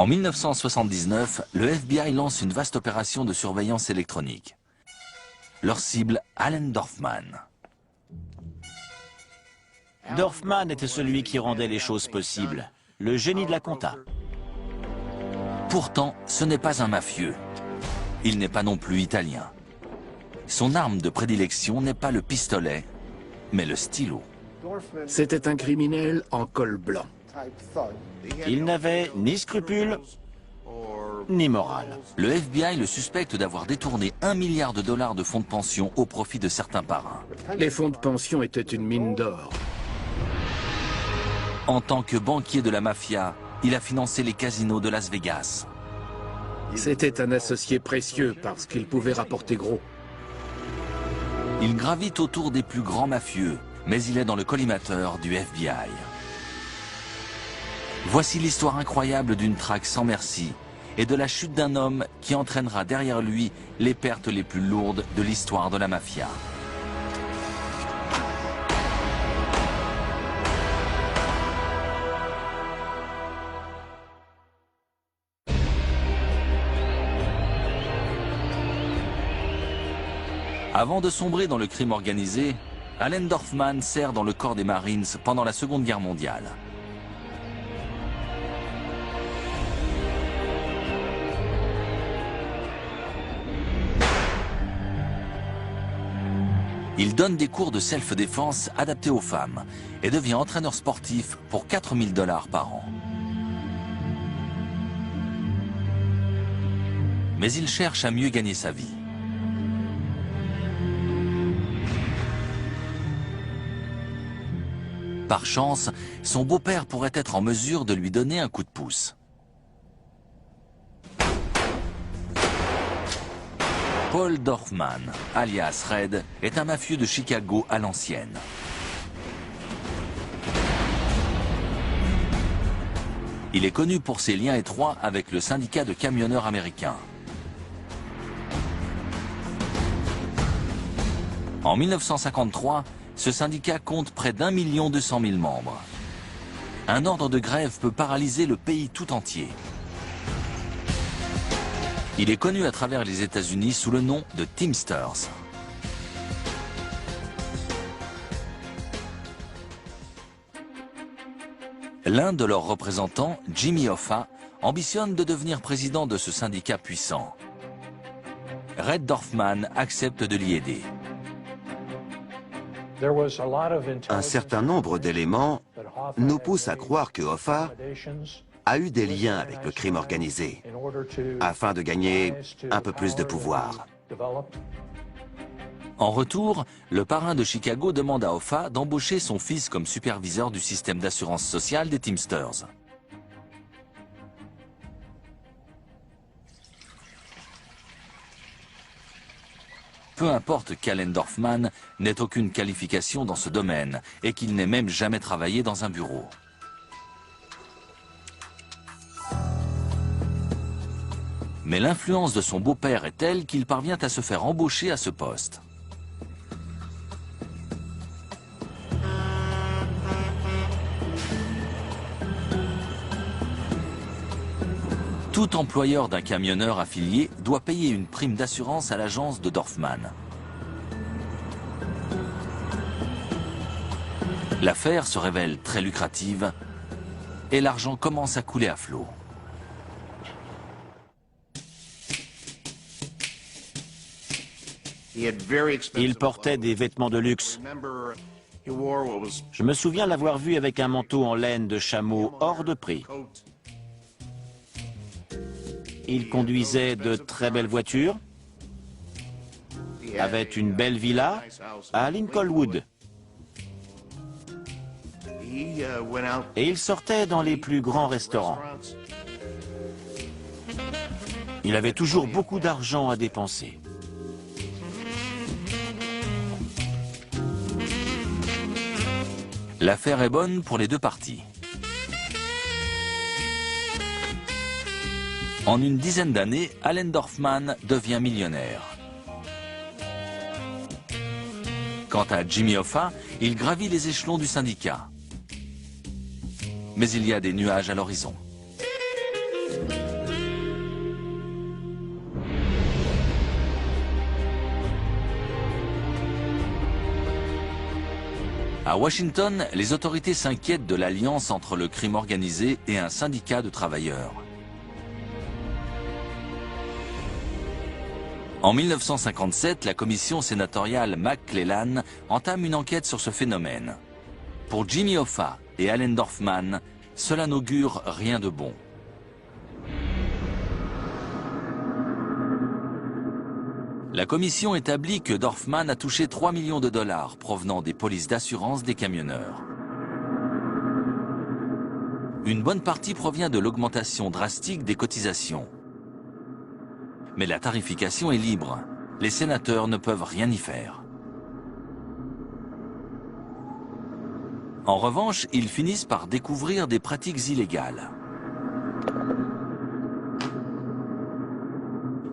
En 1979, le FBI lance une vaste opération de surveillance électronique. Leur cible, Allen Dorfman. Dorfman était celui qui rendait les choses possibles, le génie de la compta. Pourtant, ce n'est pas un mafieux. Il n'est pas non plus italien. Son arme de prédilection n'est pas le pistolet, mais le stylo. C'était un criminel en col blanc. Il n'avait ni scrupules, ni morale. Le FBI le suspecte d'avoir détourné 1 milliard de dollars de fonds de pension au profit de certains parrains. Les fonds de pension étaient une mine d'or. En tant que banquier de la mafia, il a financé les casinos de Las Vegas. C'était un associé précieux parce qu'il pouvait rapporter gros. Il gravite autour des plus grands mafieux, mais il est dans le collimateur du FBI. Voici l'histoire incroyable d'une traque sans merci et de la chute d'un homme qui entraînera derrière lui les pertes les plus lourdes de l'histoire de la mafia. Avant de sombrer dans le crime organisé, Allen Dorfman sert dans le corps des Marines pendant la Seconde Guerre mondiale. Il donne des cours de self-défense adaptés aux femmes et devient entraîneur sportif pour 4 000 $ par an. Mais il cherche à mieux gagner sa vie. Par chance, son beau-père pourrait être en mesure de lui donner un coup de pouce. Paul Dorfman, alias Red, est un mafieux de Chicago à l'ancienne. Il est connu pour ses liens étroits avec le syndicat de camionneurs américains. En 1953, ce syndicat compte près d'1 200 000 membres. Un ordre de grève peut paralyser le pays tout entier. Il est connu à travers les États-Unis sous le nom de Teamsters. L'un de leurs représentants, Jimmy Hoffa, ambitionne de devenir président de ce syndicat puissant. Red Dorfman accepte de l'y aider. Un certain nombre d'éléments nous poussent à croire que Hoffa a eu des liens avec le crime organisé afin de gagner un peu plus de pouvoir. En retour, le parrain de Chicago demande à Hoffa d'embaucher son fils comme superviseur du système d'assurance sociale des Teamsters. Peu importe qu'Allen Dorfman n'ait aucune qualification dans ce domaine et qu'il n'ait même jamais travaillé dans un bureau. Mais l'influence de son beau-père est telle qu'il parvient à se faire embaucher à ce poste. Tout employeur d'un camionneur affilié doit payer une prime d'assurance à l'agence de Dorfman. L'affaire se révèle très lucrative et l'argent commence à couler à flot. Il portait des vêtements de luxe. Je me souviens l'avoir vu avec un manteau en laine de chameau hors de prix. Il conduisait de très belles voitures, avait une belle villa à Lincolnwood. Et il sortait dans les plus grands restaurants. Il avait toujours beaucoup d'argent à dépenser. L'affaire est bonne pour les deux parties. En une dizaine d'années, Allen Dorfman devient millionnaire. Quant à Jimmy Hoffa, il gravit les échelons du syndicat. Mais il y a des nuages à l'horizon. À Washington, les autorités s'inquiètent de l'alliance entre le crime organisé et un syndicat de travailleurs. En 1957, la commission sénatoriale McClellan entame une enquête sur ce phénomène. Pour Jimmy Hoffa et Allen Dorfman, cela n'augure rien de bon. La commission établit que Dorfman a touché 3 millions de dollars provenant des polices d'assurance des camionneurs. Une bonne partie provient de l'augmentation drastique des cotisations. Mais la tarification est libre. Les sénateurs ne peuvent rien y faire. En revanche, ils finissent par découvrir des pratiques illégales.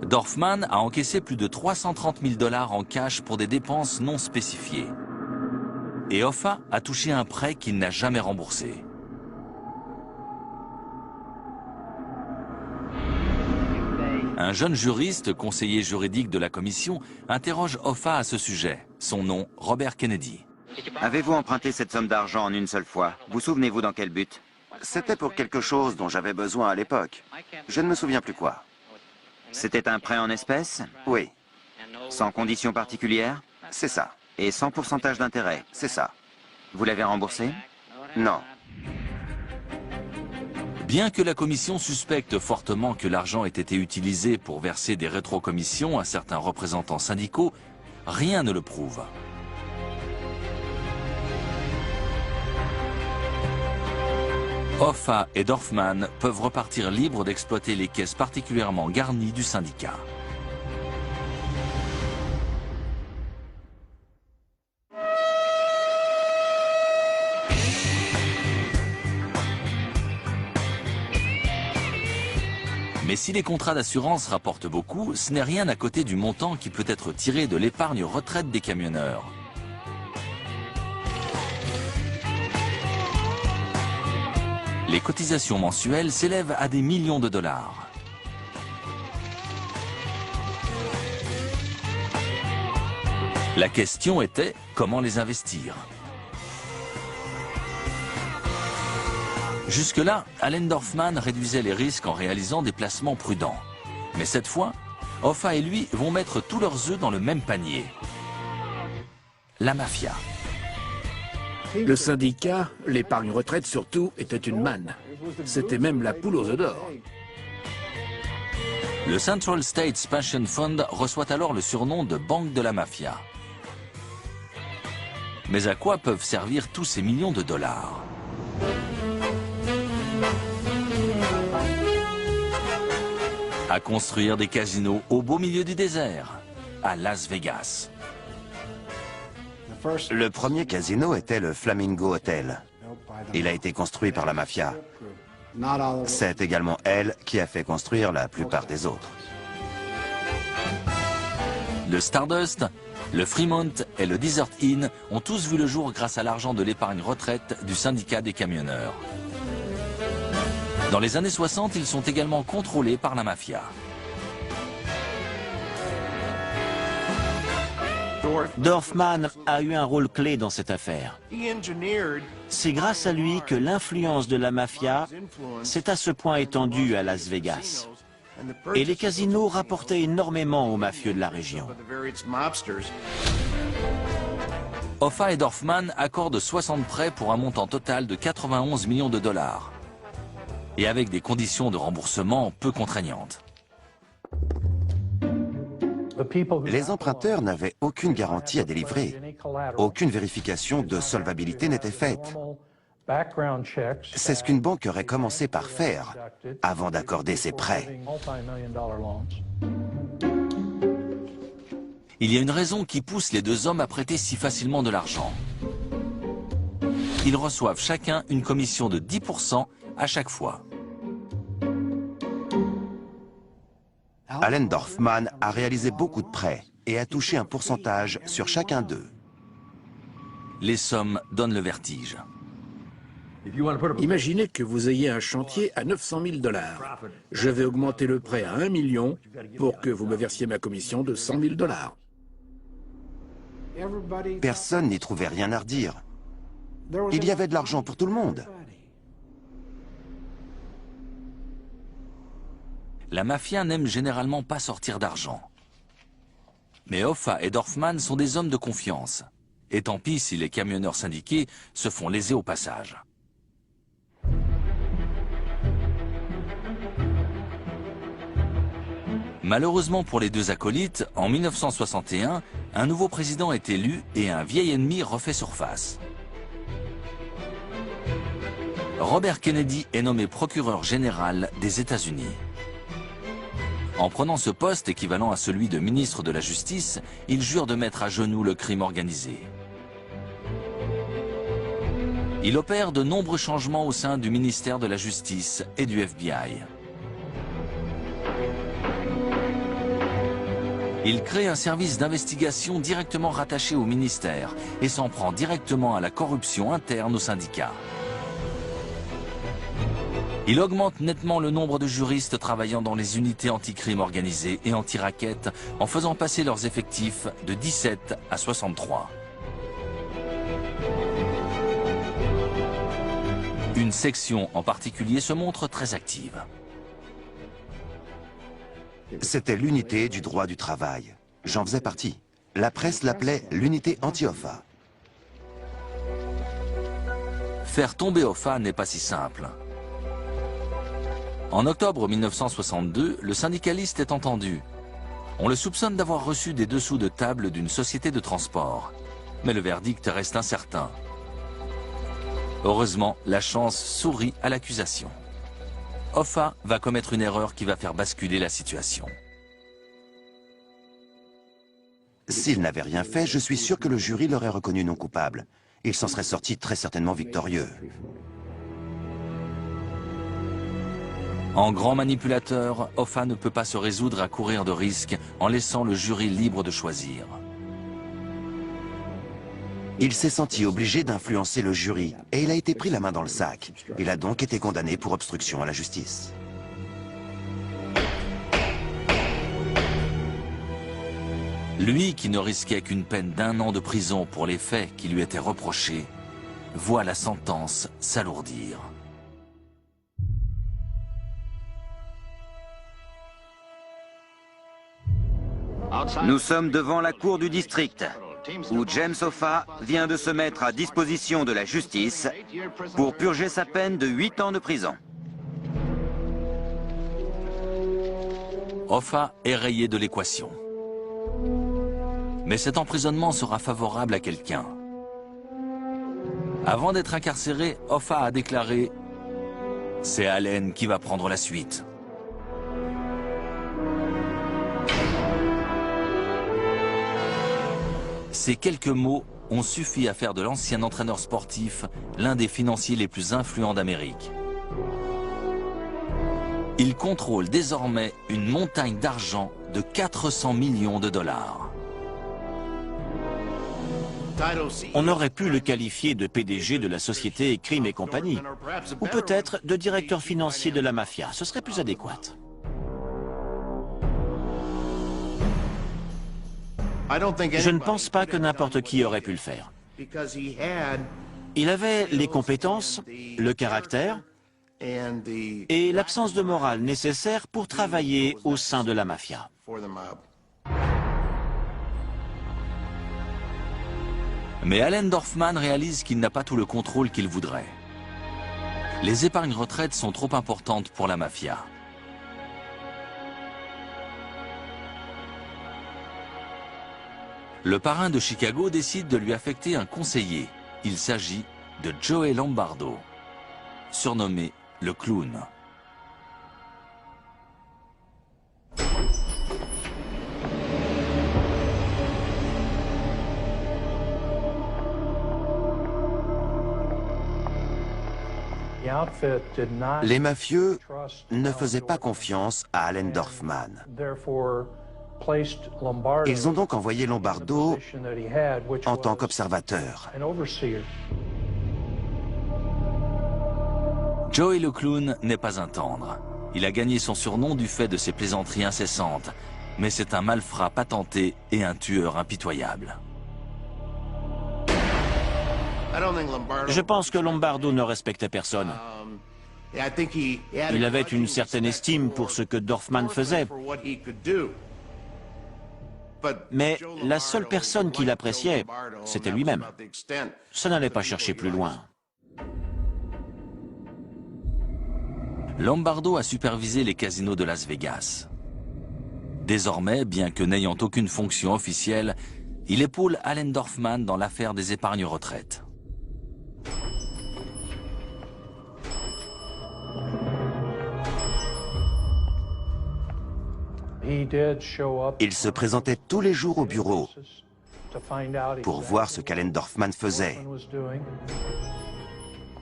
Dorfman a encaissé plus de 330 000 dollars en cash pour des dépenses non spécifiées. Et Hoffa a touché un prêt qu'il n'a jamais remboursé. Un jeune juriste, conseiller juridique de la commission, interroge Hoffa à ce sujet. Son nom, Robert Kennedy. Avez-vous emprunté cette somme d'argent en une seule fois? Vous souvenez-vous dans quel but? C'était pour quelque chose dont j'avais besoin à l'époque. Je ne me souviens plus quoi. C'était un prêt en espèces? Oui, Sans conditions particulières? c'est ça. Et sans pourcentage d'intérêt? C'est ça. Vous l'avez remboursé? Non. Bien que la commission suspecte fortement que l'argent ait été utilisé pour verser des rétrocommissions à certains représentants syndicaux, rien ne le prouve. Hoffa et Dorfman peuvent repartir libres d'exploiter les caisses particulièrement garnies du syndicat. Mais si les contrats d'assurance rapportent beaucoup, ce n'est rien à côté du montant qui peut être tiré de l'épargne retraite des camionneurs. Les cotisations mensuelles s'élèvent à des millions de dollars. La question était comment les investir. Jusque-là, Allen Dorfman réduisait les risques en réalisant des placements prudents. Mais cette fois, Hoffa et lui vont mettre tous leurs œufs dans le même panier. La mafia. Le syndicat, l'épargne retraite surtout, était une manne. C'était même la poule aux œufs d'or. Le Central States Pension Fund reçoit alors le surnom de Banque de la Mafia. Mais à quoi peuvent servir tous ces millions de dollars? À construire des casinos au beau milieu du désert, à Las Vegas. Le premier casino était le Flamingo Hotel. Il a été construit par la mafia. C'est également elle qui a fait construire la plupart des autres. Le Stardust, le Fremont et le Desert Inn ont tous vu le jour grâce à l'argent de l'épargne retraite du syndicat des camionneurs. Dans les années 60, ils sont également contrôlés par la mafia. Dorfman a eu un rôle clé dans cette affaire. C'est grâce à lui que l'influence de la mafia s'est à ce point étendue à Las Vegas. Et les casinos rapportaient énormément aux mafieux de la région. Hoffa et Dorfman accordent 60 prêts pour un montant total de 91 millions de dollars. Et avec des conditions de remboursement peu contraignantes. Les emprunteurs n'avaient aucune garantie à délivrer. Aucune vérification de solvabilité n'était faite. C'est ce qu'une banque aurait commencé par faire avant d'accorder ses prêts. Il y a une raison qui pousse les deux hommes à prêter si facilement de l'argent. Ils reçoivent chacun une commission de 10% à chaque fois. Allen Dorfman a réalisé beaucoup de prêts et a touché un pourcentage sur chacun d'eux. Les sommes donnent le vertige. Imaginez que vous ayez un chantier à 900 000 $. Je vais augmenter le prêt à 1 million pour que vous me versiez ma commission de 100 000 $. Personne n'y trouvait rien à redire. Il y avait de l'argent pour tout le monde. La mafia n'aime généralement pas sortir d'argent. Mais Hoffa et Dorfman sont des hommes de confiance. Et tant pis si les camionneurs syndiqués se font léser au passage. Malheureusement pour les deux acolytes, en 1961, un nouveau président est élu et un vieil ennemi refait surface. Robert Kennedy est nommé procureur général des États-Unis. En prenant ce poste équivalent à celui de ministre de la Justice, il jure de mettre à genoux le crime organisé. Il opère de nombreux changements au sein du ministère de la Justice et du FBI. Il crée un service d'investigation directement rattaché au ministère et s'en prend directement à la corruption interne au syndicat. Il augmente nettement le nombre de juristes travaillant dans les unités anti-crime organisées et anti-raquettes en faisant passer leurs effectifs de 17 à 63. Une section en particulier se montre très active. C'était l'unité du droit du travail. J'en faisais partie. La presse l'appelait l'unité anti-Hoffa. Faire tomber Hoffa n'est pas si simple. En octobre 1962, le syndicaliste est entendu. On le soupçonne d'avoir reçu des dessous de table d'une société de transport. Mais le verdict reste incertain. Heureusement, la chance sourit à l'accusation. Hoffa va commettre une erreur qui va faire basculer la situation. S'il n'avait rien fait, je suis sûr que le jury l'aurait reconnu non coupable. Il s'en serait sorti très certainement victorieux. En grand manipulateur, Hoffa ne peut pas se résoudre à courir de risques en laissant le jury libre de choisir. Il s'est senti obligé d'influencer le jury et il a été pris la main dans le sac. Il a donc été condamné pour obstruction à la justice. Lui, qui ne risquait qu'une peine d'1 an de prison pour les faits qui lui étaient reprochés, voit la sentence s'alourdir. Nous sommes devant la cour du district, où James Hoffa vient de se mettre à disposition de la justice pour purger sa peine de 8 ans de prison. Hoffa est rayé de l'équation. Mais cet emprisonnement sera favorable à quelqu'un. Avant d'être incarcéré, Hoffa a déclaré « C'est Allen qui va prendre la suite ». Ces quelques mots ont suffi à faire de l'ancien entraîneur sportif l'un des financiers les plus influents d'Amérique. Il contrôle désormais une montagne d'argent de 400 millions de dollars. On aurait pu le qualifier de PDG de la société Crime et compagnie, ou peut-être de directeur financier de la mafia, ce serait plus adéquat. Je ne pense pas que n'importe qui aurait pu le faire. Il avait les compétences, le caractère et l'absence de morale nécessaire pour travailler au sein de la mafia. Mais Allen Dorfman réalise qu'il n'a pas tout le contrôle qu'il voudrait. Les épargnes retraites sont trop importantes pour la mafia. Le parrain de Chicago décide de lui affecter un conseiller. Il s'agit de Joey Lombardo, surnommé le clown. Les mafieux ne faisaient pas confiance à Allen Dorfman. Ils ont donc envoyé Lombardo en tant qu'observateur. Joey le clown n'est pas un tendre. Il a gagné son surnom du fait de ses plaisanteries incessantes, mais c'est un malfrat patenté et un tueur impitoyable. Je pense que Lombardo ne respectait personne. Il avait une certaine estime pour ce que Dorfman faisait. Mais la seule personne qu'il appréciait, c'était lui-même. Ça n'allait pas chercher plus loin. Lombardo a supervisé les casinos de Las Vegas. Désormais, bien que n'ayant aucune fonction officielle, il épaule Allen Dorfman dans l'affaire des épargnes retraites. Il se présentait tous les jours au bureau pour voir ce qu'Allen Dorfman faisait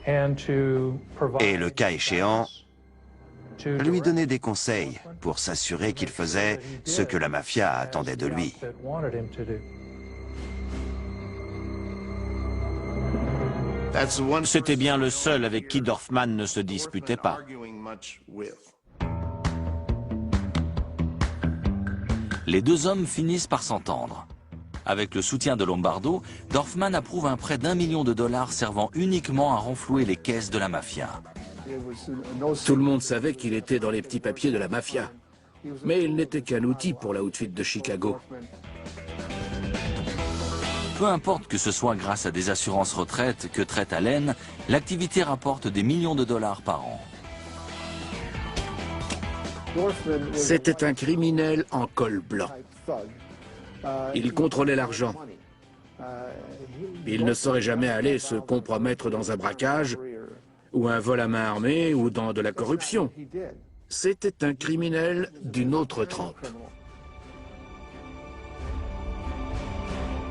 et, le cas échéant, lui donner des conseils pour s'assurer qu'il faisait ce que la mafia attendait de lui. C'était bien le seul avec qui Dorfman ne se disputait pas. Les deux hommes finissent par s'entendre. Avec le soutien de Lombardo, Dorfman approuve un prêt d'1 million de dollars servant uniquement à renflouer les caisses de la mafia. Tout le monde savait qu'il était dans les petits papiers de la mafia. Mais il n'était qu'un outil pour la Outfit de Chicago. Peu importe que ce soit grâce à des assurances retraite que traite Allen, l'activité rapporte des millions de dollars par an. C'était un criminel en col blanc. Il contrôlait l'argent. Il ne saurait jamais aller se compromettre dans un braquage, ou un vol à main armée, ou dans de la corruption. C'était un criminel d'une autre trempe.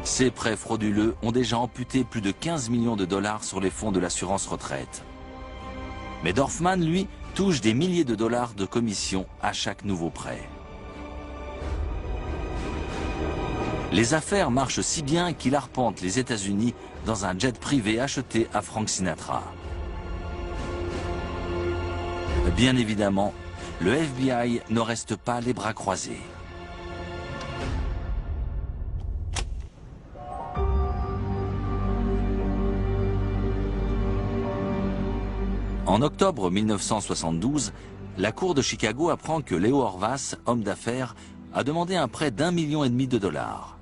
Ces prêts frauduleux ont déjà amputé plus de 15 millions de dollars sur les fonds de l'assurance retraite. Mais Dorfman, lui, touche des milliers de dollars de commission à chaque nouveau prêt. Les affaires marchent si bien qu'il arpente les États-Unis dans un jet privé acheté à Frank Sinatra. Bien évidemment, le FBI ne reste pas les bras croisés. En octobre 1972, la Cour de Chicago apprend que Leo Horvath, homme d'affaires, a demandé un prêt d'1,5 million de dollars.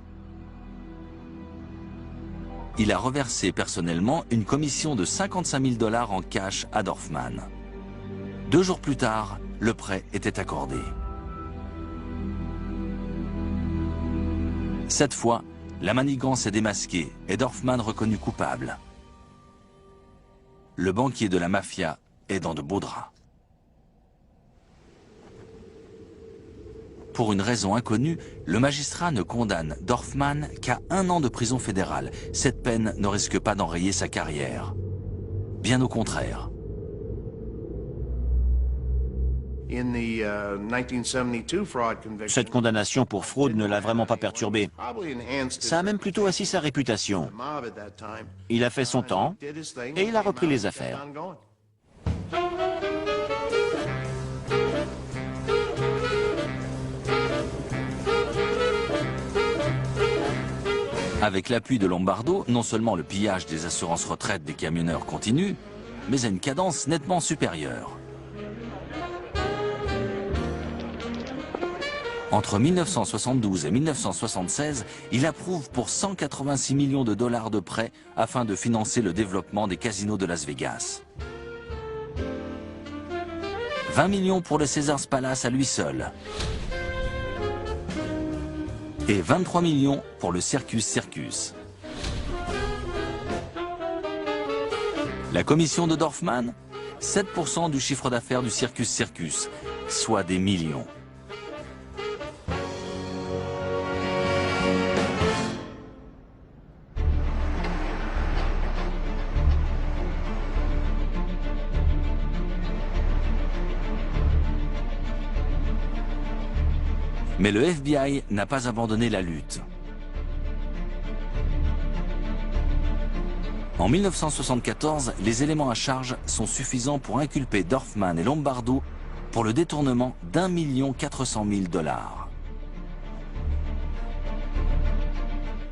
Il a reversé personnellement une commission de 55 000 dollars en cash à Dorfman. 2 jours plus tard, le prêt était accordé. Cette fois, la manigance est démasquée et Dorfman reconnu coupable. Le banquier de la mafia est dans de beaux draps. Pour une raison inconnue, le magistrat ne condamne Dorfman qu'à 1 an de prison fédérale. Cette peine ne risque pas d'enrayer sa carrière. Bien au contraire. Cette condamnation pour fraude ne l'a vraiment pas perturbé. Ça a même plutôt assis sa réputation. Il a fait son temps et il a repris les affaires. Avec l'appui de Lombardo, non seulement le pillage des assurances retraite des camionneurs continue, mais à une cadence nettement supérieure. Entre 1972 et 1976, il approuve pour 186 millions de dollars de prêts afin de financer le développement des casinos de Las Vegas. 20 millions pour le Caesars Palace à lui seul. Et 23 millions pour le Circus Circus. La commission de Dorfman, 7% du chiffre d'affaires du Circus Circus, soit des millions. Mais le FBI n'a pas abandonné la lutte. En 1974, les éléments à charge sont suffisants pour inculper Dorfman et Lombardo pour le détournement d'1 400 000 $.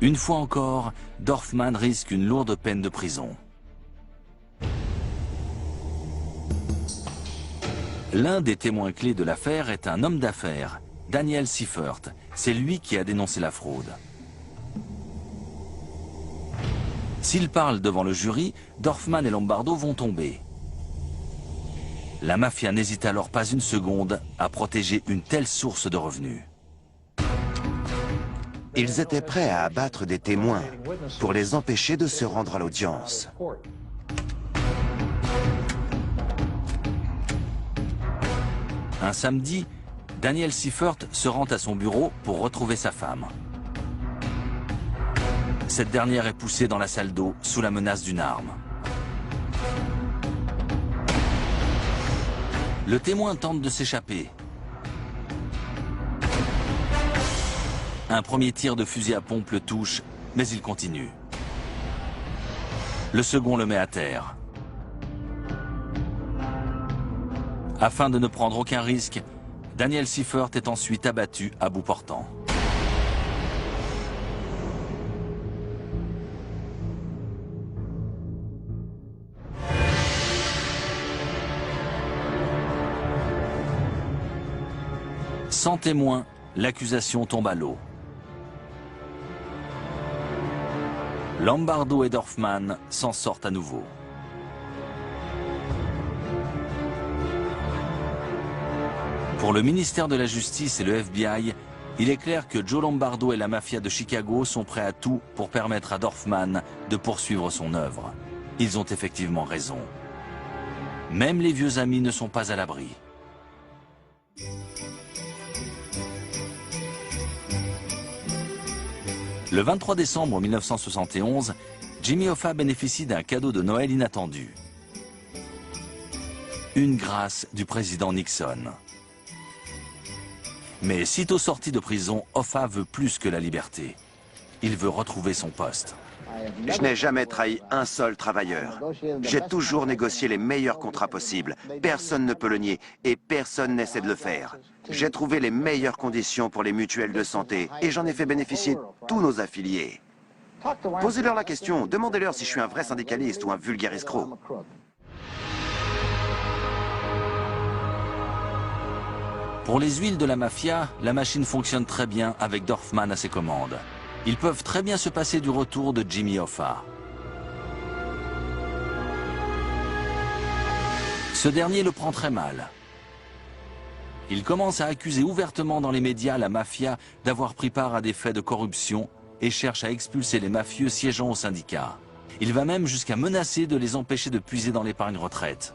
Une fois encore, Dorfman risque une lourde peine de prison. L'un des témoins clés de l'affaire est un homme d'affaires, Daniel Seifert. C'est lui qui a dénoncé la fraude. S'ils parlent devant le jury, Dorfman et Lombardo vont tomber. La mafia n'hésite alors pas une seconde à protéger une telle source de revenus. Ils étaient prêts à abattre des témoins pour les empêcher de se rendre à l'audience. Un samedi, Daniel Seifert se rend à son bureau pour retrouver sa femme. Cette dernière est poussée dans la salle d'eau sous la menace d'une arme. Le témoin tente de s'échapper. Un premier tir de fusil à pompe le touche, mais il continue. Le second le met à terre. Afin de ne prendre aucun risque, Daniel Seifert est ensuite abattu à bout portant. Sans témoin, l'accusation tombe à l'eau. Lombardo et Dorfman s'en sortent à nouveau. Pour le ministère de la Justice et le FBI, il est clair que Joe Lombardo et la mafia de Chicago sont prêts à tout pour permettre à Dorfman de poursuivre son œuvre. Ils ont effectivement raison. Même les vieux amis ne sont pas à l'abri. Le 23 décembre 1971, Jimmy Hoffa bénéficie d'un cadeau de Noël inattendu. Une grâce du président Nixon. Mais sitôt sorti de prison, Hoffa veut plus que la liberté. Il veut retrouver son poste. Je n'ai jamais trahi un seul travailleur. J'ai toujours négocié les meilleurs contrats possibles. Personne ne peut le nier et personne n'essaie de le faire. J'ai trouvé les meilleures conditions pour les mutuelles de santé et j'en ai fait bénéficier tous nos affiliés. Posez-leur la question, demandez-leur si je suis un vrai syndicaliste ou un vulgaire escroc. Pour les huiles de la mafia, la machine fonctionne très bien avec Dorfman à ses commandes. Ils peuvent très bien se passer du retour de Jimmy Hoffa. Ce dernier le prend très mal. Il commence à accuser ouvertement dans les médias la mafia d'avoir pris part à des faits de corruption et cherche à expulser les mafieux siégeant au syndicat. Il va même jusqu'à menacer de les empêcher de puiser dans l'épargne retraite.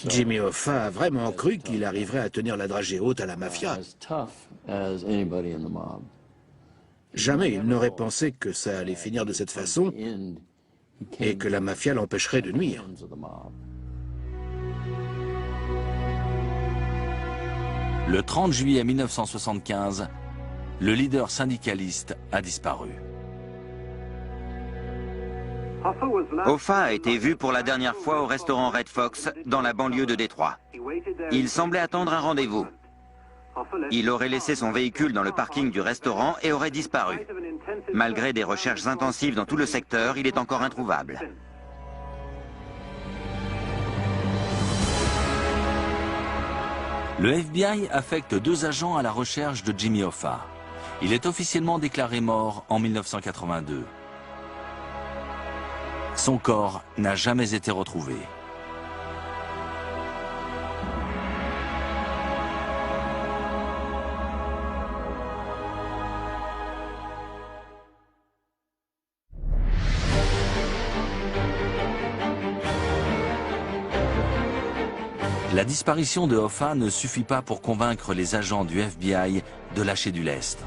Jimmy Hoffa a vraiment cru qu'il arriverait à tenir la dragée haute à la mafia. Jamais il n'aurait pensé que ça allait finir de cette façon et que la mafia l'empêcherait de nuire. Le 30 juillet 1975, le leader syndicaliste a disparu. Hoffa a été vu pour la dernière fois au restaurant Red Fox, dans la banlieue de Détroit. Il semblait attendre un rendez-vous. Il aurait laissé son véhicule dans le parking du restaurant et aurait disparu. Malgré des recherches intensives dans tout le secteur, il est encore introuvable. Le FBI affecte 2 agents à la recherche de Jimmy Hoffa. Il est officiellement déclaré mort en 1982. Son corps n'a jamais été retrouvé. La disparition de Hoffa ne suffit pas pour convaincre les agents du FBI de lâcher du lest.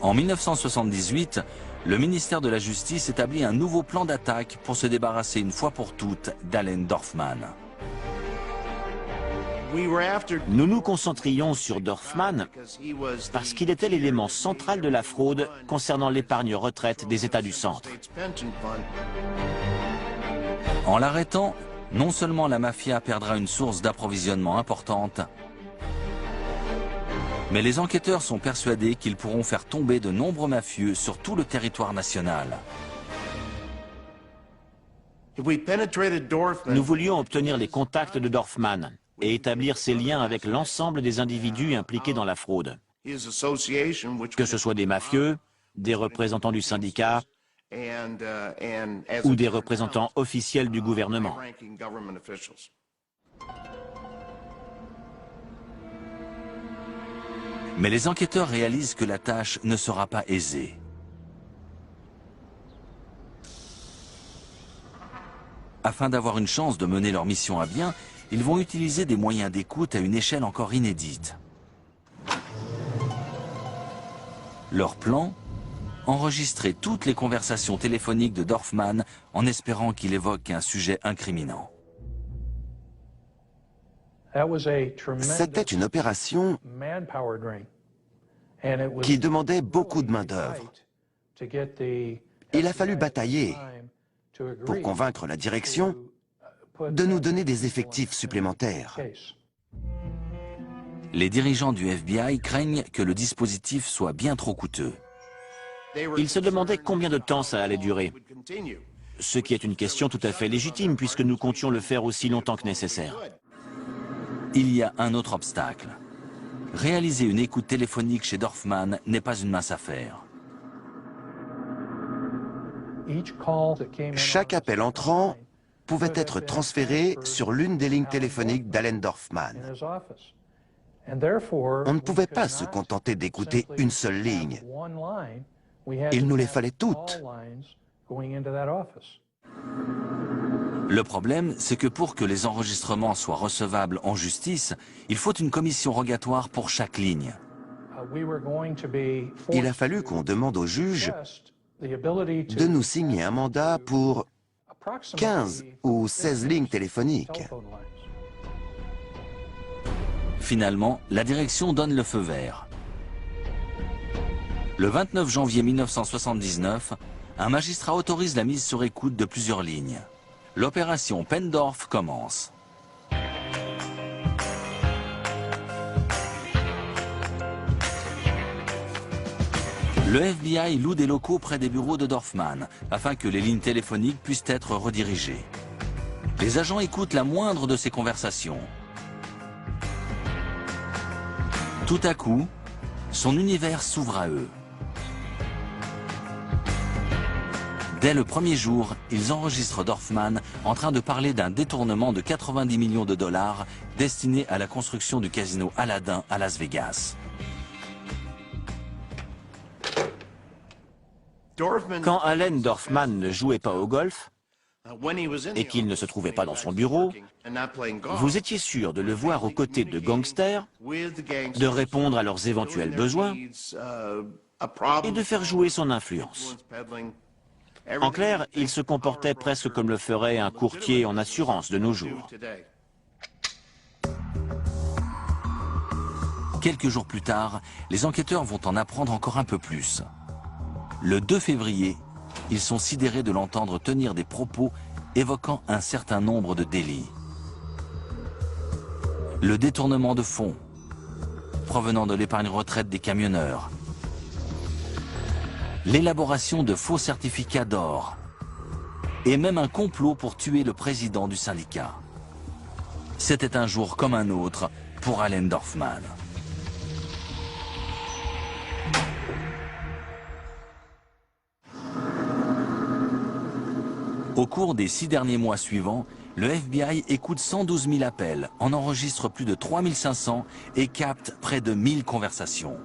En 1978, le ministère de la Justice établit un nouveau plan d'attaque pour se débarrasser une fois pour toutes d'Allen Dorfman. Nous nous concentrions sur Dorfman parce qu'il était l'élément central de la fraude concernant l'épargne retraite des États du Centre. En l'arrêtant, non seulement la mafia perdra une source d'approvisionnement importante, mais les enquêteurs sont persuadés qu'ils pourront faire tomber de nombreux mafieux sur tout le territoire national. Nous voulions obtenir les contacts de Dorfman et établir ses liens avec l'ensemble des individus impliqués dans la fraude, que ce soit des mafieux, des représentants du syndicat ou des représentants officiels du gouvernement. Mais les enquêteurs réalisent que la tâche ne sera pas aisée. Afin d'avoir une chance de mener leur mission à bien, ils vont utiliser des moyens d'écoute à une échelle encore inédite. Leur plan ? Enregistrer toutes les conversations téléphoniques de Dorfman en espérant qu'il évoque un sujet incriminant. C'était une opération qui demandait beaucoup de main-d'œuvre. Il a fallu batailler pour convaincre la direction de nous donner des effectifs supplémentaires. Les dirigeants du FBI craignent que le dispositif soit bien trop coûteux. Ils se demandaient combien de temps ça allait durer, ce qui est une question tout à fait légitime puisque nous comptions le faire aussi longtemps que nécessaire. Il y a un autre obstacle. Réaliser une écoute téléphonique chez Dorfman n'est pas une mince affaire. Chaque appel entrant pouvait être transféré sur l'une des lignes téléphoniques d'Allen Dorfman. On ne pouvait pas se contenter d'écouter une seule ligne. Il nous les fallait toutes. Le problème, c'est que pour que les enregistrements soient recevables en justice, il faut une commission rogatoire pour chaque ligne. Il a fallu qu'on demande au juge de nous signer un mandat pour 15 ou 16 lignes téléphoniques. Finalement, la direction donne le feu vert. Le 29 janvier 1979, un magistrat autorise la mise sur écoute de plusieurs lignes. L'opération Pendorf commence. Le FBI loue des locaux près des bureaux de Dorfman afin que les lignes téléphoniques puissent être redirigées. Les agents écoutent la moindre de ces conversations. Tout à coup, son univers s'ouvre à eux. Dès le premier jour, ils enregistrent Dorfman en train de parler d'un détournement de 90 millions de dollars destiné à la construction du casino Aladdin à Las Vegas. Quand Allen Dorfman ne jouait pas au golf et qu'il ne se trouvait pas dans son bureau, vous étiez sûr de le voir aux côtés de gangsters, de répondre à leurs éventuels besoins et de faire jouer son influence. En clair, il se comportait presque comme le ferait un courtier en assurance de nos jours. Quelques jours plus tard, les enquêteurs vont en apprendre encore un peu plus. Le 2 février, ils sont sidérés de l'entendre tenir des propos évoquant un certain nombre de délits. Le détournement de fonds provenant de l'épargne retraite des camionneurs, l'élaboration de faux certificats d'or et même un complot pour tuer le président du syndicat. C'était un jour comme un autre pour Allen Dorfman. Au cours des 6 derniers mois suivants, le FBI écoute 112 000 appels, en enregistre plus de 3 500 et capte près de 1000 conversations.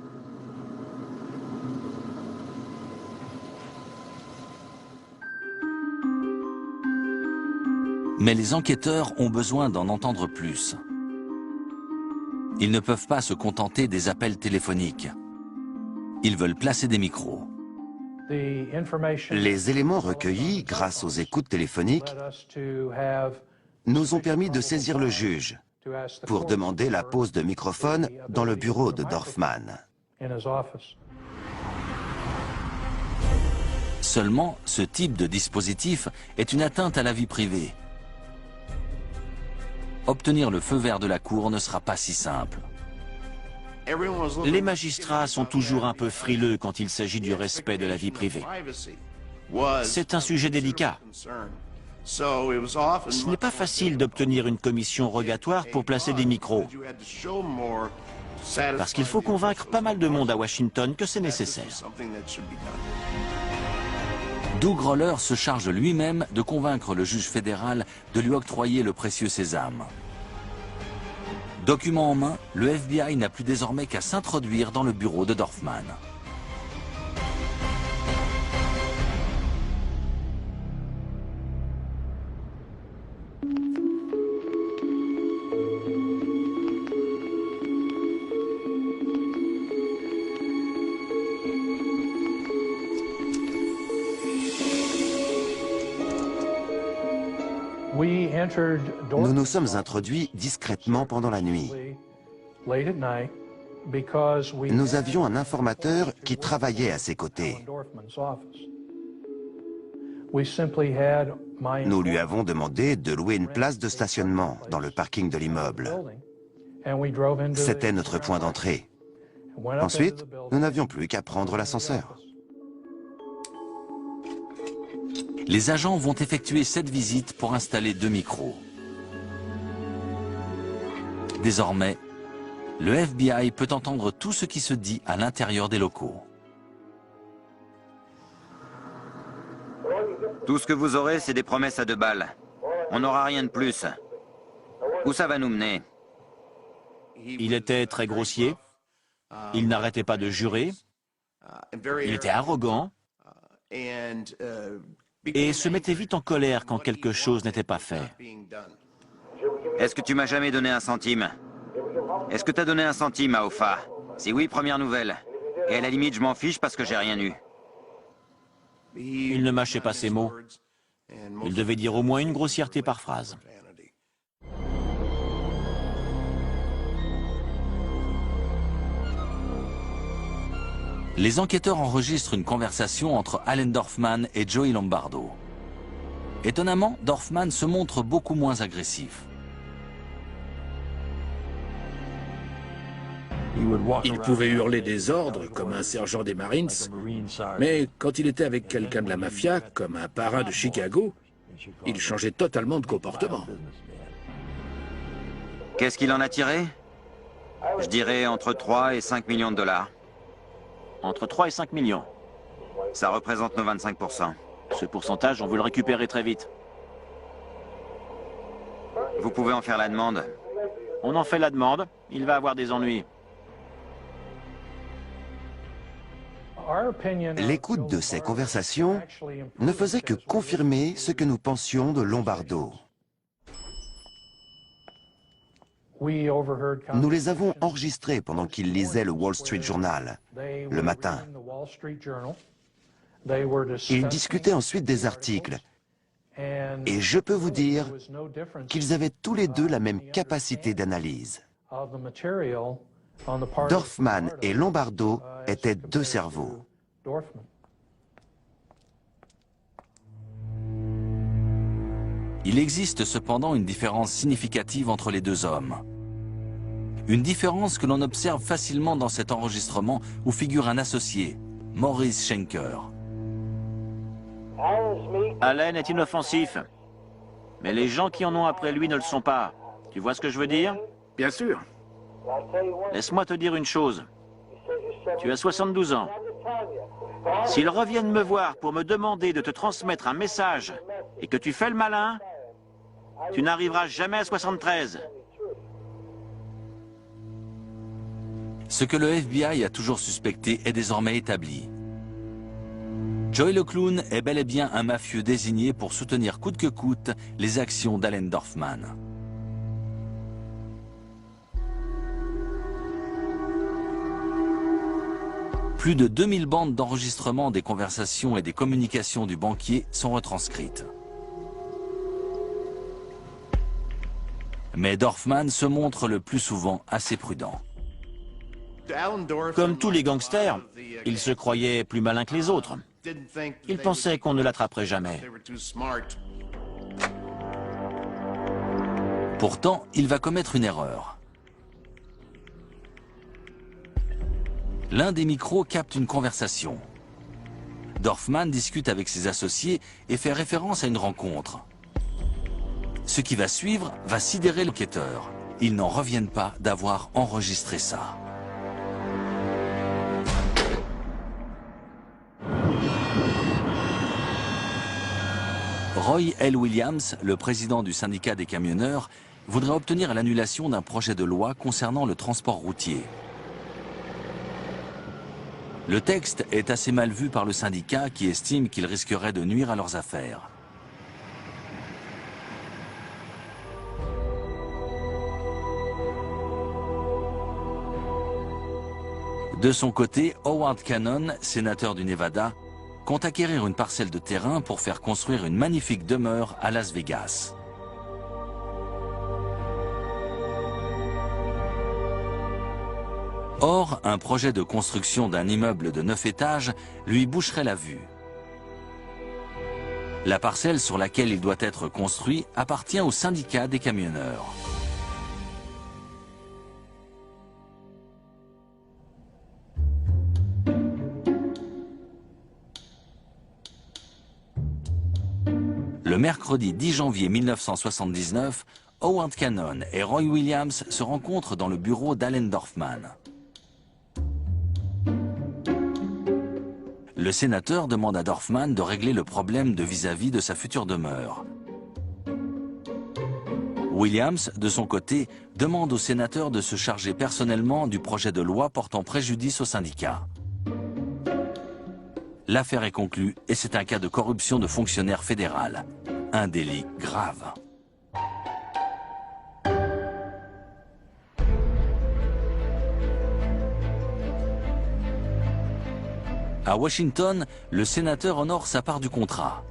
Mais les enquêteurs ont besoin d'en entendre plus. Ils ne peuvent pas se contenter des appels téléphoniques. Ils veulent placer des micros. Les éléments recueillis grâce aux écoutes téléphoniques nous ont permis de saisir le juge pour demander la pose de microphone dans le bureau de Dorfman. Seulement, ce type de dispositif est une atteinte à la vie privée. Obtenir le feu vert de la cour ne sera pas si simple. Les magistrats sont toujours un peu frileux quand il s'agit du respect de la vie privée. C'est un sujet délicat. Ce n'est pas facile d'obtenir une commission rogatoire pour placer des micros. Parce qu'il faut convaincre pas mal de monde à Washington que c'est nécessaire. Doug Roller se charge lui-même de convaincre le juge fédéral de lui octroyer le précieux sésame. Document en main, le FBI n'a plus désormais qu'à s'introduire dans le bureau de Dorfman. Nous nous sommes introduits discrètement pendant la nuit. Nous avions un informateur qui travaillait à ses côtés. Nous lui avons demandé de louer une place de stationnement dans le parking de l'immeuble. C'était notre point d'entrée. Ensuite, nous n'avions plus qu'à prendre l'ascenseur. Les agents vont effectuer cette visite pour installer 2 micros. Désormais, le FBI peut entendre tout ce qui se dit à l'intérieur des locaux. Tout ce que vous aurez, c'est des promesses à 2 balles. On n'aura rien de plus. Où ça va nous mener? Il était très grossier. Il n'arrêtait pas de jurer. Il était arrogant. Et se mettait vite en colère quand quelque chose n'était pas fait. Est-ce que tu m'as jamais donné un centime? Est-ce que tu as donné un centime à Hoffa? Si oui, première nouvelle. Et à la limite, je m'en fiche parce que j'ai rien eu. Il ne mâchait pas ses mots. Il devait dire au moins une grossièreté par phrase. Les enquêteurs enregistrent une conversation entre Allen Dorfman et Joey Lombardo. Étonnamment, Dorfman se montre beaucoup moins agressif. Il pouvait hurler des ordres comme un sergent des Marines, mais quand il était avec quelqu'un de la mafia, comme un parrain de Chicago, il changeait totalement de comportement. Qu'est-ce qu'il en a tiré? Je dirais entre 3 et 5 millions de dollars. Entre 3 et 5 millions. Ça représente nos 25%. Ce pourcentage, on veut le récupérer très vite. Vous pouvez en faire la demande. On en fait la demande, il va avoir des ennuis. L'écoute de ces conversations ne faisait que confirmer ce que nous pensions de Lombardo. Nous les avons enregistrés pendant qu'ils lisaient le Wall Street Journal, le matin. Ils discutaient ensuite des articles. Et je peux vous dire qu'ils avaient tous les deux la même capacité d'analyse. Dorfman et Lombardo étaient 2 cerveaux. Il existe cependant une différence significative entre les 2 hommes. Une différence que l'on observe facilement dans cet enregistrement où figure un associé, Maurice Schenker. Allen est inoffensif. Mais les gens qui en ont après lui ne le sont pas. Tu vois ce que je veux dire? Bien sûr. Laisse-moi te dire une chose. Tu as 72 ans. S'ils reviennent me voir pour me demander de te transmettre un message et que tu fais le malin, tu n'arriveras jamais à 73. Ce que le FBI a toujours suspecté est désormais établi. Joey le clown est bel et bien un mafieux désigné pour soutenir coûte que coûte les actions d'Allen Dorfman. Plus de 2000 bandes d'enregistrement des conversations et des communications du banquier sont retranscrites. Mais Dorfman se montre le plus souvent assez prudent. Comme tous les gangsters, il se croyait plus malin que les autres. Il pensait qu'on ne l'attraperait jamais. Pourtant, il va commettre une erreur. L'un des micros capte une conversation. Dorfman discute avec ses associés et fait référence à une rencontre. Ce qui va suivre va sidérer l'enquêteur. Ils n'en reviennent pas d'avoir enregistré ça. Roy L. Williams, le président du syndicat des camionneurs, voudrait obtenir l'annulation d'un projet de loi concernant le transport routier. Le texte est assez mal vu par le syndicat qui estime qu'il risquerait de nuire à leurs affaires. De son côté, Howard Cannon, sénateur du Nevada, compte acquérir une parcelle de terrain pour faire construire une magnifique demeure à Las Vegas. Or, un projet de construction d'un immeuble de 9 étages lui boucherait la vue. La parcelle sur laquelle il doit être construit appartient au syndicat des camionneurs. Le mercredi 10 janvier 1979, Howard Cannon et Roy Williams se rencontrent dans le bureau d'Allen Dorfman. Le sénateur demande à Dorfman de régler le problème de vis-à-vis de sa future demeure. Williams, de son côté, demande au sénateur de se charger personnellement du projet de loi portant préjudice au syndicat. L'affaire est conclue et c'est un cas de corruption de fonctionnaire fédéral. Un délit grave. À Washington, le sénateur honore sa part du contrat.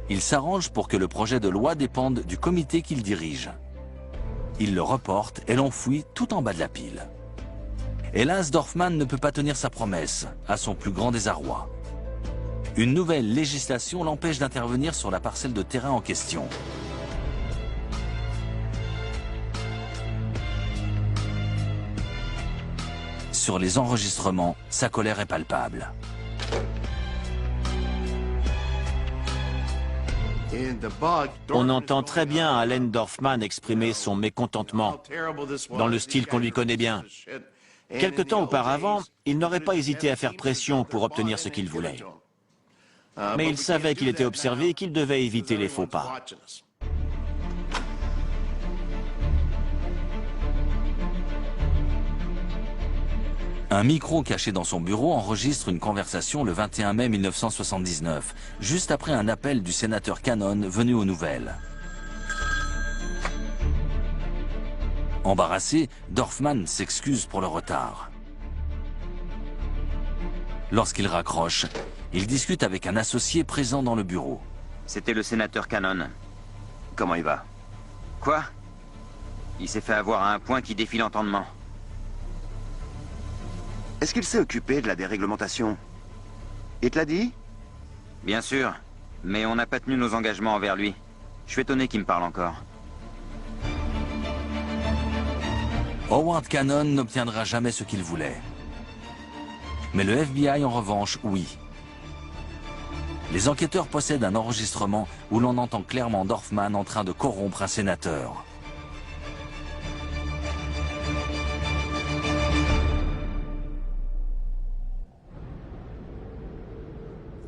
Il s'arrange pour que le projet de loi dépende du comité qu'il dirige. Il le reporte et l'enfouit tout en bas de la pile. Hélas, Dorfman ne peut pas tenir sa promesse, à son plus grand désarroi. Une nouvelle législation l'empêche d'intervenir sur la parcelle de terrain en question. Sur les enregistrements, sa colère est palpable. On entend très bien Allen Dorfman exprimer son mécontentement, dans le style qu'on lui connaît bien. Quelque temps auparavant, il n'aurait pas hésité à faire pression pour obtenir ce qu'il voulait. Mais il savait qu'il était observé et qu'il devait éviter les faux pas. Un micro caché dans son bureau enregistre une conversation le 21 mai 1979, juste après un appel du sénateur Cannon venu aux nouvelles. Embarrassé, Dorfman s'excuse pour le retard. Lorsqu'il raccroche, il discute avec un associé présent dans le bureau. C'était le sénateur Cannon. Comment il va? Quoi? Il s'est fait avoir à un point qui défie l'entendement. Est-ce qu'il s'est occupé de la déréglementation? Il te l'a dit? Bien sûr, mais on n'a pas tenu nos engagements envers lui. Je suis étonné qu'il me parle encore. Howard Cannon n'obtiendra jamais ce qu'il voulait. Mais le FBI, en revanche, oui. Les enquêteurs possèdent un enregistrement où l'on entend clairement Dorfman en train de corrompre un sénateur.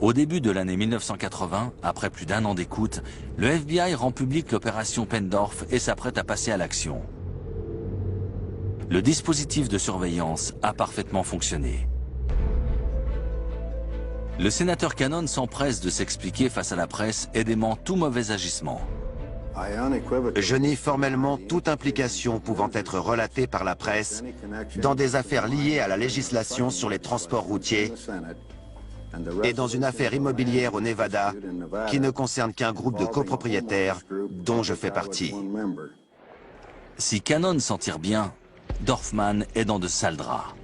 Au début de l'année 1980, après plus d'un an d'écoute, le FBI rend public l'opération Pendorf et s'apprête à passer à l'action. Le dispositif de surveillance a parfaitement fonctionné. Le sénateur Cannon s'empresse de s'expliquer face à la presse et dément tout mauvais agissement. Je nie formellement toute implication pouvant être relatée par la presse dans des affaires liées à la législation sur les transports routiers et dans une affaire immobilière au Nevada qui ne concerne qu'un groupe de copropriétaires dont je fais partie. Si Cannon s'en tire bien, Dorfman est dans de sales draps.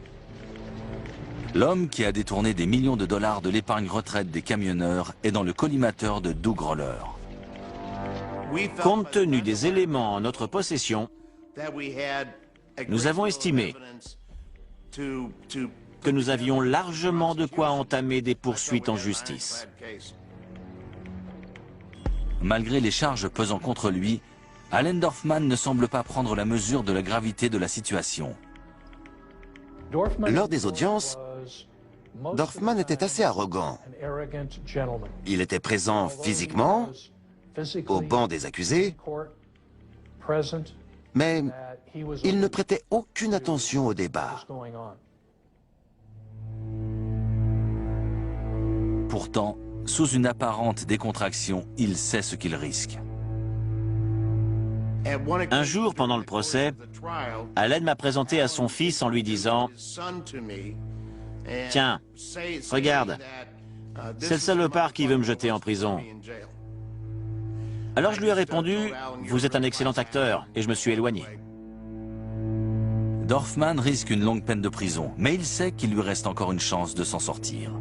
L'homme qui a détourné des millions de dollars de l'épargne retraite des camionneurs est dans le collimateur de Doug Roller. Compte tenu des éléments en notre possession, nous avons estimé que nous avions largement de quoi entamer des poursuites en justice. Malgré les charges pesant contre lui, Allen Dorfman ne semble pas prendre la mesure de la gravité de la situation. Lors des audiences, Dorfman était assez arrogant. Il était présent physiquement, au banc des accusés, mais il ne prêtait aucune attention au débat. Pourtant, sous une apparente décontraction, il sait ce qu'il risque. Un jour, pendant le procès, Allen m'a présenté à son fils en lui disant « Tiens, regarde, c'est le salopard qui veut me jeter en prison. » Alors je lui ai répondu « Vous êtes un excellent acteur » et je me suis éloigné. Dorfman risque une longue peine de prison, mais il sait qu'il lui reste encore une chance de s'en sortir.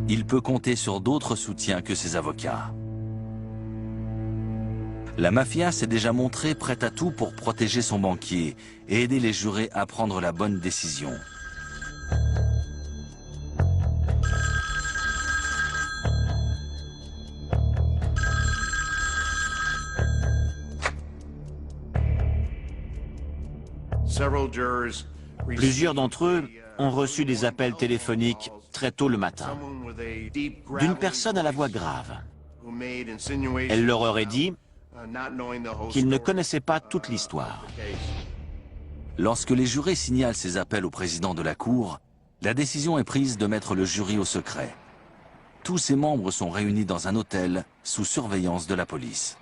Il peut compter sur d'autres soutiens que ses avocats. La mafia s'est déjà montrée prête à tout pour protéger son banquier et aider les jurés à prendre la bonne décision. Plusieurs d'entre eux ont reçu des appels téléphoniques très tôt le matin d'une personne à la voix grave. Elle leur aurait dit qu'ils ne connaissaient pas toute l'histoire. Lorsque les jurés signalent ces appels au président de la Cour, la décision est prise de mettre le jury au secret. Tous ses membres sont réunis dans un hôtel sous surveillance de la police.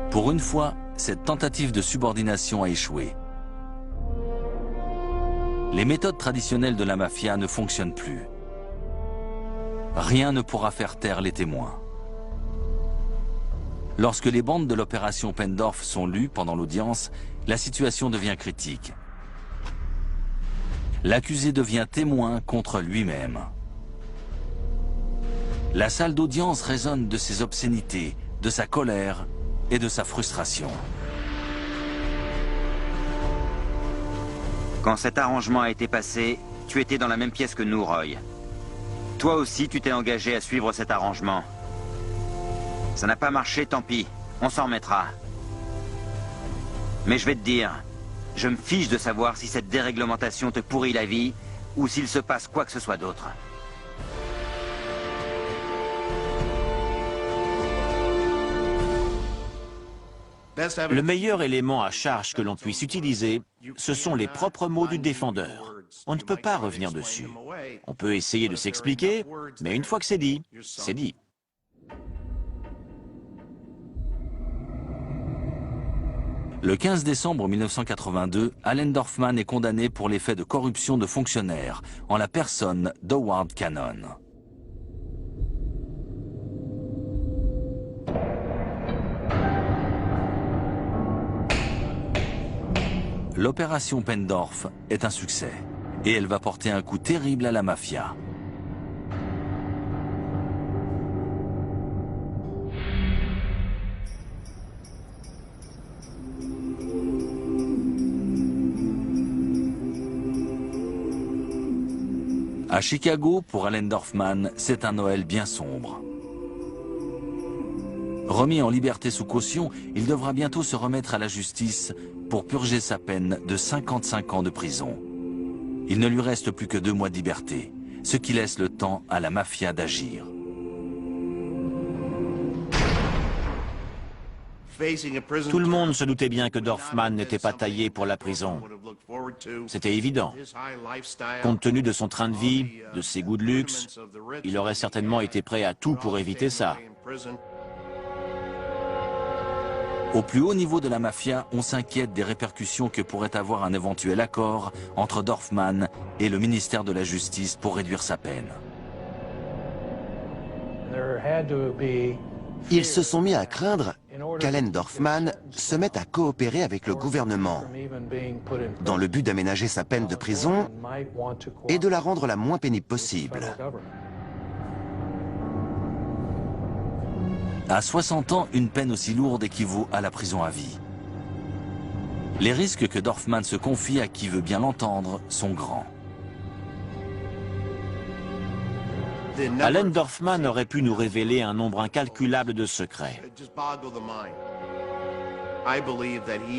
Pour une fois, cette tentative de subordination a échoué. Les méthodes traditionnelles de la mafia ne fonctionnent plus. Rien ne pourra faire taire les témoins. Lorsque les bandes de l'opération Pendorf sont lues pendant l'audience, la situation devient critique. L'accusé devient témoin contre lui-même. La salle d'audience résonne de ses obscénités, de sa colère et de sa frustration. Quand cet arrangement a été passé, tu étais dans la même pièce que nous, Roy. Toi aussi, tu t'es engagé à suivre cet arrangement. Ça n'a pas marché, tant pis. On s'en remettra. Mais je vais te dire, je me fiche de savoir si cette déréglementation te pourrit la vie ou s'il se passe quoi que ce soit d'autre. Le meilleur élément à charge que l'on puisse utiliser, ce sont les propres mots du défendeur. On ne peut pas revenir dessus. On peut essayer de s'expliquer, mais une fois que c'est dit, c'est dit. Le 15 décembre 1982, Allen Dorfman est condamné pour les faits de corruption de fonctionnaires en la personne d'Howard Cannon. L'opération Pendorf est un succès et elle va porter un coup terrible à la mafia. À Chicago, pour Allen Dorfman, c'est un Noël bien sombre. Remis en liberté sous caution, il devra bientôt se remettre à la justice pour purger sa peine de 55 ans de prison. Il ne lui reste plus que 2 mois de liberté, ce qui laisse le temps à la mafia d'agir. Tout le monde se doutait bien que Dorfman n'était pas taillé pour la prison. C'était évident. Compte tenu de son train de vie, de ses goûts de luxe, il aurait certainement été prêt à tout pour éviter ça. Au plus haut niveau de la mafia, on s'inquiète des répercussions que pourrait avoir un éventuel accord entre Dorfman et le ministère de la Justice pour réduire sa peine. Ils se sont mis à craindre qu'Allen Dorfman se mette à coopérer avec le gouvernement dans le but d'aménager sa peine de prison et de la rendre la moins pénible possible. À 60 ans, une peine aussi lourde équivaut à la prison à vie. Les risques que Dorfman se confie à qui veut bien l'entendre sont grands. Allen Dorfman aurait pu nous révéler un nombre incalculable de secrets.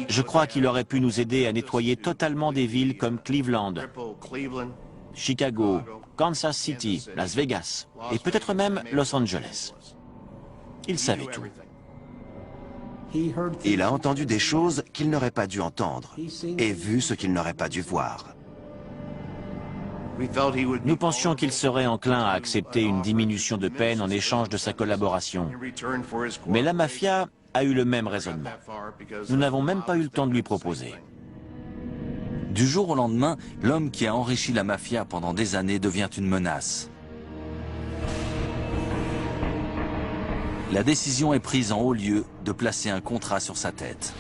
Je crois qu'il aurait pu nous aider à nettoyer totalement des villes comme Cleveland, Chicago, Kansas City, Las Vegas et peut-être même Los Angeles. Il savait tout. Il a entendu des choses qu'il n'aurait pas dû entendre et vu ce qu'il n'aurait pas dû voir. Nous pensions qu'il serait enclin à accepter une diminution de peine en échange de sa collaboration. Mais la mafia a eu le même raisonnement. Nous n'avons même pas eu le temps de lui proposer. Du jour au lendemain, l'homme qui a enrichi la mafia pendant des années devient une menace. La décision est prise en haut lieu de placer un contrat sur sa tête.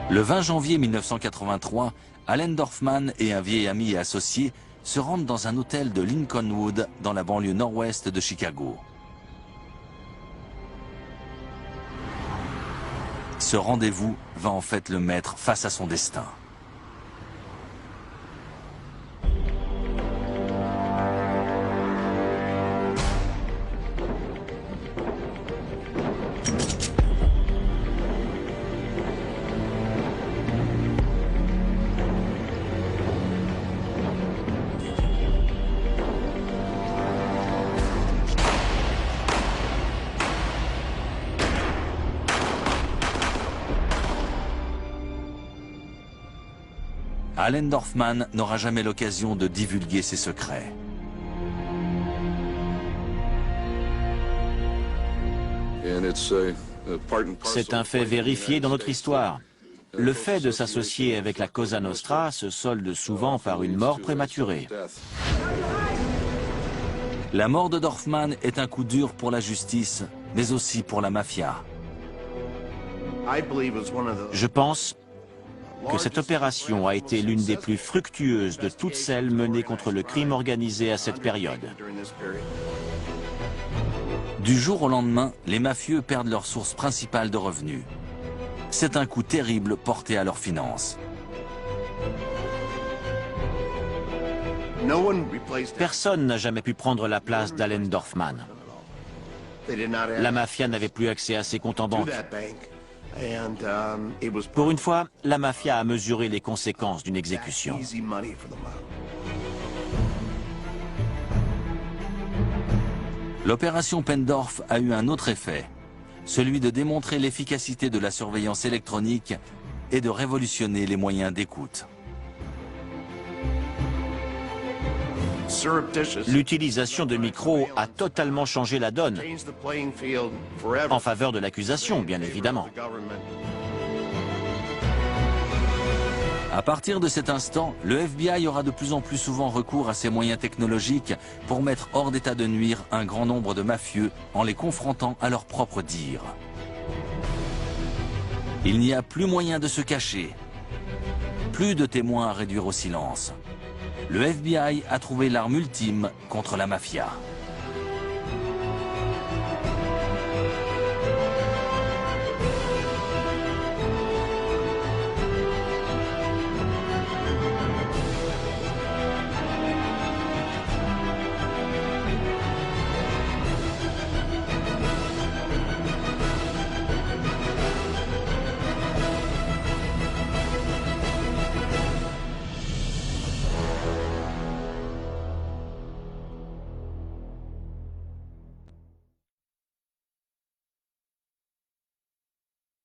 Le 20 janvier 1983, Allen Dorfman et un vieil ami et associé se rendent dans un hôtel de Lincolnwood, dans la banlieue nord-ouest de Chicago. Ce rendez-vous va en fait le mettre face à son destin. Allen Dorfman n'aura jamais l'occasion de divulguer ses secrets. C'est un fait vérifié dans notre histoire. Le fait de s'associer avec la Cosa Nostra se solde souvent par une mort prématurée. La mort de Dorfman est un coup dur pour la justice, mais aussi pour la mafia. Je pense que cette opération a été l'une des plus fructueuses de toutes celles menées contre le crime organisé à cette période. Du jour au lendemain, les mafieux perdent leur source principale de revenus. C'est un coup terrible porté à leurs finances. Personne n'a jamais pu prendre la place d'Allen Dorfman. La mafia n'avait plus accès à ses comptes en banque. Pour une fois, la mafia a mesuré les conséquences d'une exécution. L'opération Pendorf a eu un autre effet, celui de démontrer l'efficacité de la surveillance électronique et de révolutionner les moyens d'écoute. L'utilisation de micros a totalement changé la donne, en faveur de l'accusation, bien évidemment. À partir de cet instant, le FBI aura de plus en plus souvent recours à ces moyens technologiques pour mettre hors d'état de nuire un grand nombre de mafieux en les confrontant à leurs propres dires. Il n'y a plus moyen de se cacher, plus de témoins à réduire au silence. Le FBI a trouvé l'arme ultime contre la mafia.